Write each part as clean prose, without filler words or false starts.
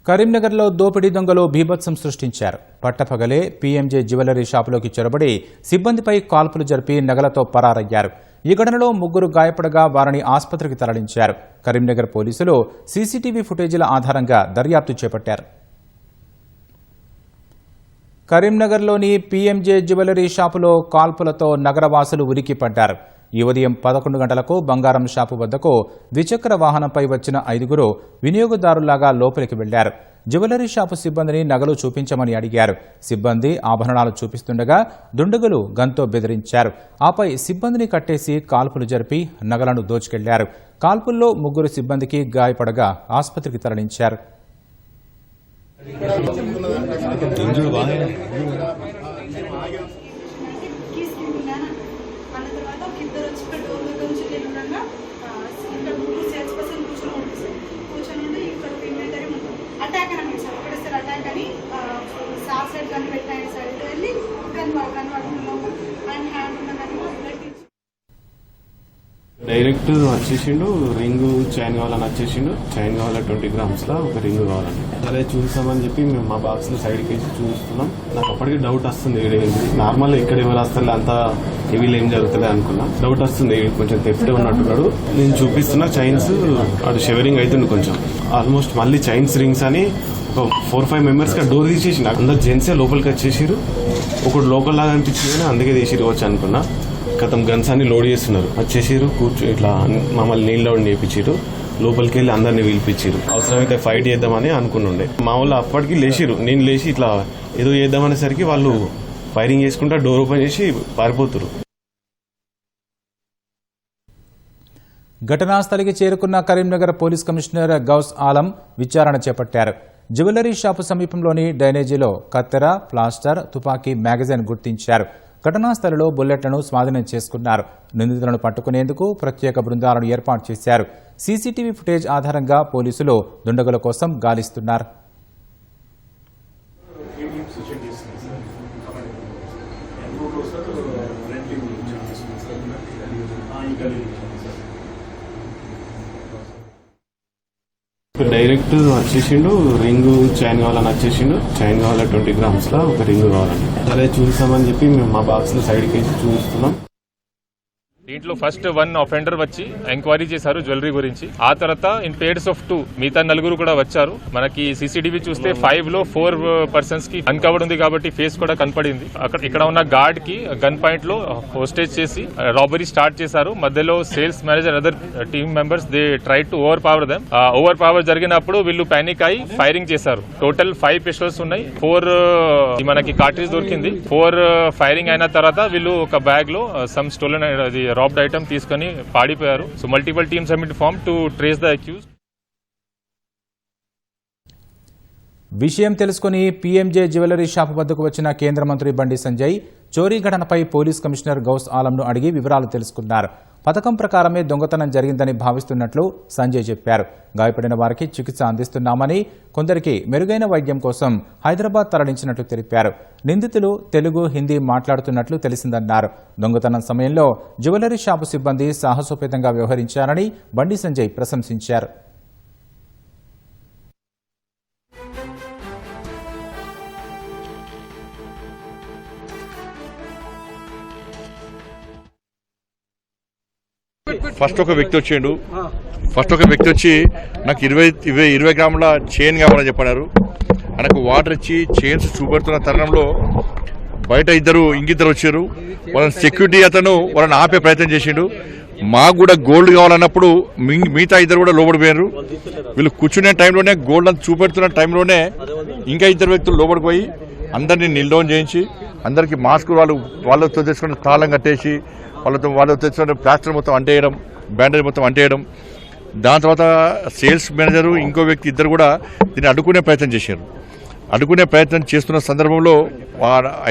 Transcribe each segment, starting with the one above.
కరీంనగర్లో దోపిడీ దొంగలు బీభత్సం సృష్టించారు. పట్టపగలే పీఎంజే జ్యువెలరీ షాపులోకి చొరబడి సిబ్బందిపై కాల్పులు జరిపి నగలతో పరారయ్యారు. ఈ ఘటనలో 3 గాయపడగా వారిని ఆసుపత్రికి తరలించారు. కరీంనగర్ పోలీసులు సీసీటీవీ ఫుటేజీల ఆధారంగా దర్యాప్తు చేపట్టారు. కరీంనగర్లోని పీఎంజే జ్యువెలరీ షాపులో కాల్పులతో నగరవాసులు ఉలిక్కిపడ్డారు. ఈ ఉదయం 11 గంటలకు బంగారం షాపు వద్దకు ద్విచక్ర వాహనంపై వచ్చిన 5గురు వినియోగదారులాగా లోపలికి వెళ్లారు. జ్యువెలరీ షాపు సిబ్బందిని నగలు చూపించమని అడిగారు. సిబ్బంది ఆభరణాలు చూపిస్తుండగా దుండగులు గన్తో బెదిరించారు. ఆపై సిబ్బందిని కట్టేసి కాల్పులు జరిపి నగలను దోచుకెళ్లారు. కాల్పుల్లో 3 సిబ్బందికి గాయపడగా ఆసుపత్రికి తరలించారు. డైరెక్ట్ వచ్చేసిండు. రింగ్ చైన్ కావాలని వచ్చేసిండు. చైన్ కావాలా 20 grams లా ఒక రింగ్ కావాలని. సరే చూస్తామని చెప్పి మేము మా బాక్స్ లో సైడ్కి వేసి చూస్తున్నాం. నాకు అప్పటికి డౌట్ వస్తుంది. నార్మల్ ఇక్కడ ఎవరు వస్తారు అంత హెవీలో ఏం జరుగుతుంది అనుకున్నా. డౌట్ వస్తుంది కొంచెం తెఫ్ట్ ఉన్నట్టున్నాడు. నేను చూపిస్తున్నా చైన్స్ అటు షెవరింగ్ అవుతుంది కొంచెం. ఆల్మోస్ట్ మళ్ళీ చైన్స్ రింగ్స్ అని ఒక 4-5 మెంబర్స్ గా డోర్ తీసేసి అందరు జెంట్సే లోపలికి వచ్చేసారు. ఒకటి లోకల్ లాగా అనిపించింది, అందుకే తీసిరు వచ్చి అనుకున్నా. గతం గన్స్ అన్ని లోడ్ చేస్తున్నారు. వచ్చేసారు ఇట్లా మమ్మల్ని నీళ్ళు లోడ్ చేయించారు. లోపలికి వెళ్ళి అందరినీ పిలిపించారు. అవసరమైతే ఫైట్ చేద్దామని అనుకునుండే. మా వాళ్ళు అప్పటికి లేచిరు. నేను లేచి ఇట్లా ఏదో చేద్దామనేసరికి వాళ్ళు ఫైరింగ్ చేసుకుంటా డోర్ ఓపెన్ చేసి పారిపోతున్నారు. ఘటనా స్థలికి చేరుకున్న కరీంనగర్ పోలీస్ కమిషనర్ గౌస్ ఆలం విచారణ చేపట్టారు. జ్యువెలరీ షాపు సమీపంలోని డ్రైనేజీలో కత్తెర, ప్లాస్టర్, తుపాకీ, మ్యాగజైన్ గుర్తించారు. ఘటనా స్థలిలో బుల్లెట్లను స్వాధీనం చేసుకున్నారు. నిందితులను పట్టుకునేందుకు ప్రత్యేక బృందాలను ఏర్పాటు చేశారు. సీసీటీవీ ఫుటేజ్ ఆధారంగా పోలీసులు దుండగుల కోసం గాలిస్తున్నారు. డైరెక్ట్ వచ్చేసిండు. రింగ్ చైన్ కావాలని వచ్చేసిండు. చైన్ కావాలా 20 grams లా ఒక రింగ్ కావాలని. సరే చూస్తామని చెప్పి మేము మా బాక్స్ లో సైడ్కి వేసి చూస్తున్నాం. దీంట్లో ఫస్ట్ 1 అఫెండర్ వచ్చి ఎంక్వైరీ చేశారు జ్యువెలరీ గురించి. ఆ తర్వాత ఇన్ పేర్స్ ఆఫ్ 2 మిగతా 4 కూడా వచ్చారు. మనకి సీసీటీవీ చూస్తే 5 లో 4 పర్సన్స్ కి అన్కవర్డ్ ఉంది కాబట్టి ఫేస్ కూడా కనపడింది. ఇక్కడ ఉన్న గార్డ్ కి గన్ పాయింట్ లో హోస్టేజ్ చేసి రాబరీ స్టార్ట్ చేశారు. మధ్యలో sales manager other team members they try to over power them. Over power జరిగినప్పుడు వీళ్ళు పానిక్ అయి ఫైరింగ్ చేశారు. టోటల్ 5 పిస్టల్స్ ఉన్నాయి. 4 మనకి కార్ట్రిజ్ దొరికింది. 4 ఫైరింగ్ అయిన తర్వాత వీళ్ళు ఒక బ్యాగ్ లో సమ్ స్టోలెన్ రాబ్డ్ ఐటమ్ తీసుకుని పాడిపోయారు. So multiple teams have been formed to trace the accused. విషయం తెలుసుకుని పీఎంజే జ్యువెలరీ షాపు వద్దకు వచ్చిన కేంద్ర మంత్రి బండి సంజయ్ చోరీ ఘటనపై పోలీస్ కమిషనర్ గౌస్ ఆలంను అడిగి వివరాలు తెలుసుకున్నారు. పథకం ప్రకారమే దొంగతనం జరిగిందని భావిస్తున్నట్లు సంజయ్ చెప్పారు. గాయపడిన వారికి చికిత్స అందిస్తున్నామని, కొందరికి మెరుగైన వైద్యం కోసం హైదరాబాద్ తరలించినట్లు తెలిపారు. నిందితులు తెలుగు, హిందీ మాట్లాడుతున్నట్లు తెలిసిందన్నారు. దొంగతనం సమయంలో జ్యువెలరీ షాపు సిబ్బంది సాహసోపేతంగా వ్యవహరించారని బండి సంజయ్ ప్రశంసించారు. ఫస్ట్ ఒక వ్యక్తి వచ్చి నాకు 20 గ్రాముల చైన్ కావాలని చెప్పారు. ఆయనకు వాటర్ ఇచ్చి చైన్స్ చూపెడుతున్న తరుణంలో బయట ఇంకిద్దరు వచ్చారు. వాళ్ళని సెక్యూరిటీ అతను వాళ్ళని ఆపే ప్రయత్నం చేసిండు. మాకు కూడా గోల్డ్ కావాలన్నప్పుడు మిగతా 2 కూడా లోపడిపోయారు. వీళ్ళు కూర్చునే టైంలోనే గోల్డ్ అంతా చూపెడుతున్న టైంలోనే ఇంకా 2 వ్యక్తులు లోపలికి పోయి అందరినీ నిల్ డౌన్ చేయించి అందరికీ మాస్క్ వాళ్ళతో తెచ్చుకుని తాళం కట్టేసి వాళ్ళతో తెచ్చుకుని ప్లాస్టర్ మొత్తం అంటేయడం, బ్యాండేజ్ మొత్తం అంటేయడం. దాని తర్వాత సేల్స్ మేనేజరు ఇంకో వ్యక్తి 2 కూడా దీన్ని అడ్డుకునే ప్రయత్నం చేశారు. అడ్డుకునే ప్రయత్నం చేస్తున్న సందర్భంలో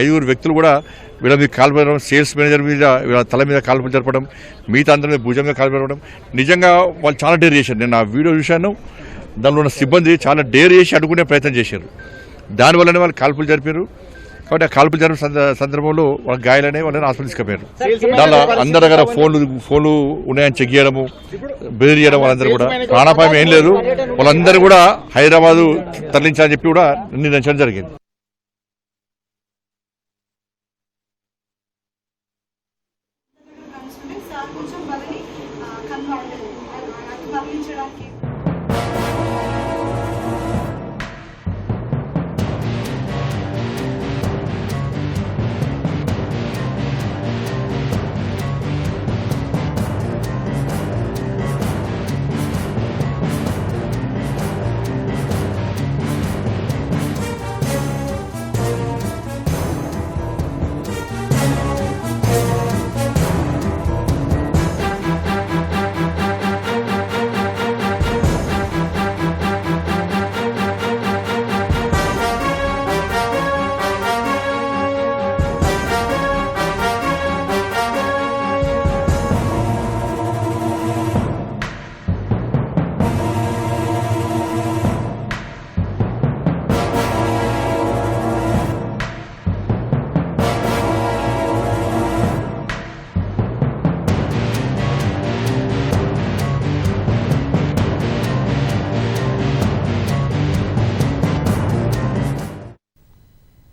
5 వ్యక్తులు కూడా వీళ్ళ మీద కాల్పడం, సేల్స్ మేనేజర్ మీద వీళ్ళ తల మీద కాల్పులు జరపడం, మిగతా అందరి మీద భుజంగా కాల్పడం. నిజంగా వాళ్ళు చాలా డేర్ చేశారు. నేను ఆ వీడియో చూశాను. దానిలో ఉన్న సిబ్బంది చాలా డేర్ చేసి అడ్డుకునే ప్రయత్నం చేశారు. దానివల్లనే వాళ్ళు కాల్పులు జరిపారు. కాబట్టి ఆ కాల్పులు జరిగిన సందర్భంలో వాళ్ళ గాయాలనే వాళ్ళని హాస్పిటల్ తీసుకుపోయారు. దానిలో అందరి దగ్గర ఫోన్లు ఉన్నాయని చెక్ చేయడము, బెదిరియడం, వాళ్ళందరూ కూడా ప్రాణాపాయం ఏం లేదు. వాళ్ళందరూ కూడా హైదరాబాద్ తరలించాలని చెప్పి కూడా నిర్ణయించడం జరిగింది.